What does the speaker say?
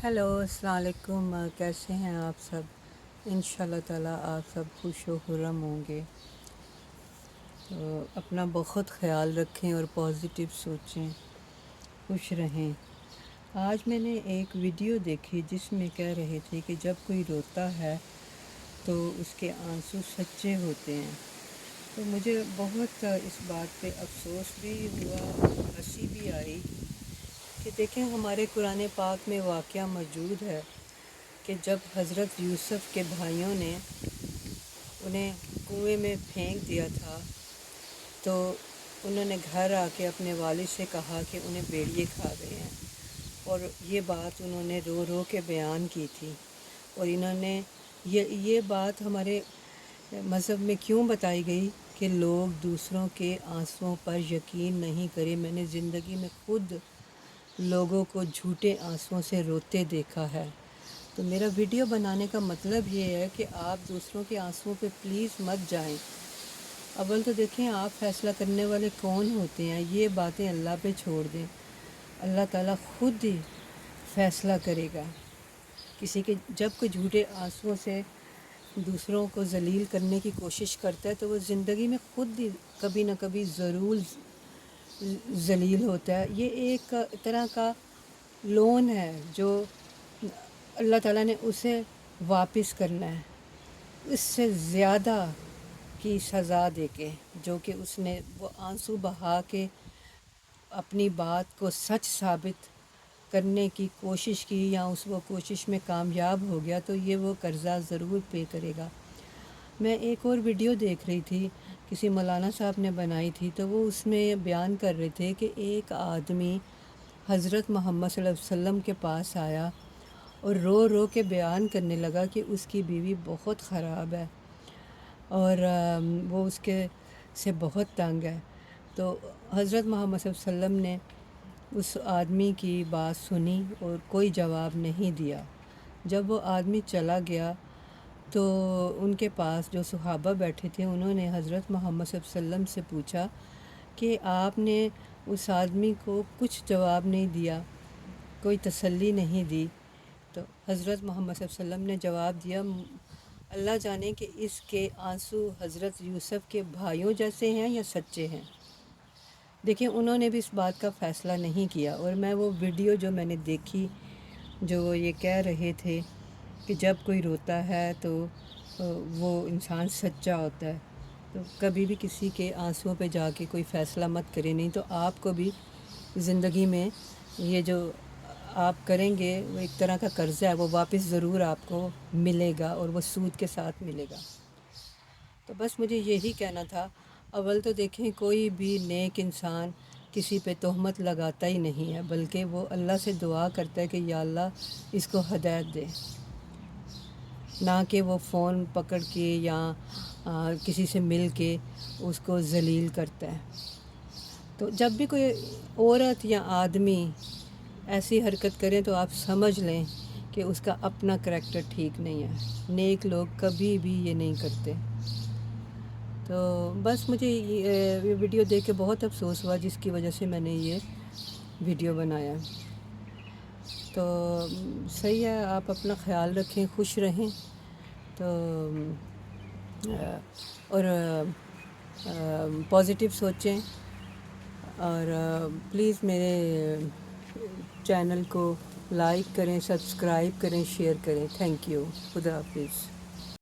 Hello السلام علیکم، کیسے ہیں آپ سب؟ انشاءاللہ تعالیٰ آپ سب خوش و خرم ہوں گے۔ تو اپنا بہت خیال رکھیں اور پازیٹیو سوچیں، خوش رہیں۔ آج میں نے ایک ویڈیو دیکھی جس میں کہہ رہے تھے کہ جب کوئی روتا ہے تو اس کے آنسو سچے ہوتے ہیں۔ تو مجھے بہت اس بات پہ افسوس بھی ہوا اور ہنسی بھی آئی کہ دیکھیں ہمارے قرآن پاک میں واقعہ موجود ہے کہ جب حضرت یوسف کے بھائیوں نے انہیں کنویں میں پھینک دیا تھا تو انہوں نے گھر آ کے اپنے والد سے کہا کہ انہیں بھیڑیے کھا گئے ہیں، اور یہ بات انہوں نے رو رو کے بیان کی تھی۔ اور انہوں نے یہ بات ہمارے مذہب میں کیوں بتائی گئی کہ لوگ دوسروں کے آنسوؤں پر یقین نہیں کریں۔ میں نے زندگی میں خود لوگوں کو جھوٹے آنسوؤں سے روتے دیکھا ہے۔ تو میرا ویڈیو بنانے کا مطلب یہ ہے کہ آپ دوسروں کے آنسوؤں پہ پلیز مت جائیں۔ اول تو دیکھیں آپ فیصلہ کرنے والے کون ہوتے ہیں، یہ باتیں اللہ پہ چھوڑ دیں۔ اللہ تعالیٰ خود ہی فیصلہ کرے گا۔ کسی کے جب کوئی جھوٹے آنسوؤں سے دوسروں کو ذلیل کرنے کی کوشش کرتا ہے تو وہ زندگی میں خود ہی کبھی نہ کبھی ضرور ذلیل ہوتا ہے۔ یہ ایک طرح کا لون ہے جو اللہ تعالیٰ نے اسے واپس کرنا ہے، اس سے زیادہ کی سزا دے کے، جو کہ اس نے وہ آنسو بہا کے اپنی بات کو سچ ثابت کرنے کی کوشش کی یا وہ کوشش میں کامیاب ہو گیا تو یہ وہ قرضہ ضرور پے کرے گا۔ میں ایک اور ویڈیو دیکھ رہی تھی، کسی مولانا صاحب نے بنائی تھی، تو وہ اس میں بیان کر رہے تھے کہ ایک آدمی حضرت محمد صلی اللہ علیہ وسلم کے پاس آیا اور رو رو کے بیان کرنے لگا کہ اس کی بیوی بہت خراب ہے اور وہ اس کے سے بہت تنگ ہے۔ تو حضرت محمد صلی اللہ علیہ وسلم نے اس آدمی کی بات سنی اور کوئی جواب نہیں دیا۔ جب وہ آدمی چلا گیا تو ان کے پاس جو صحابہ بیٹھے تھے انہوں نے حضرت محمد صلی اللہ علیہ وسلم سے پوچھا کہ آپ نے اس آدمی کو کچھ جواب نہیں دیا، کوئی تسلی نہیں دی۔ تو حضرت محمد صلی اللہ علیہ وسلم نے جواب دیا، اللہ جانے کہ اس کے آنسو حضرت یوسف کے بھائیوں جیسے ہیں یا سچے ہیں۔ دیکھیں انہوں نے بھی اس بات کا فیصلہ نہیں کیا، اور میں وہ ویڈیو جو میں نے دیکھی جو وہ یہ کہہ رہے تھے کہ جب کوئی روتا ہے تو وہ انسان سچا ہوتا ہے۔ تو کبھی بھی کسی کے آنسوؤں پہ جا کے کوئی فیصلہ مت کریں، نہیں تو آپ کو بھی زندگی میں یہ جو آپ کریں گے وہ ایک طرح کا قرضہ ہے، وہ واپس ضرور آپ کو ملے گا اور وہ سود کے ساتھ ملے گا۔ تو بس مجھے یہی کہنا تھا۔ اول تو دیکھیں کوئی بھی نیک انسان کسی پہ تہمت لگاتا ہی نہیں ہے، بلکہ وہ اللہ سے دعا کرتا ہے کہ یا اللہ اس کو ہدایت دے، نہ کہ وہ فون پکڑ کے یا کسی سے مل کے اس کو ذلیل کرتا ہے۔ تو جب بھی کوئی عورت یا آدمی ایسی حرکت کریں تو آپ سمجھ لیں کہ اس کا اپنا کریکٹر ٹھیک نہیں ہے۔ نیک لوگ کبھی بھی یہ نہیں کرتے۔ تو بس مجھے یہ ویڈیو دیکھ کے بہت افسوس ہوا، جس کی وجہ سے میں نے یہ ویڈیو بنایا۔ تو صحیح ہے، آپ اپنا خیال رکھیں، خوش رہیں، تو اور پازیٹیو سوچیں، اور پلیز میرے چینل کو لائک کریں، سبسکرائب کریں، شیئر کریں۔ تھینک یو، خدا حافظ۔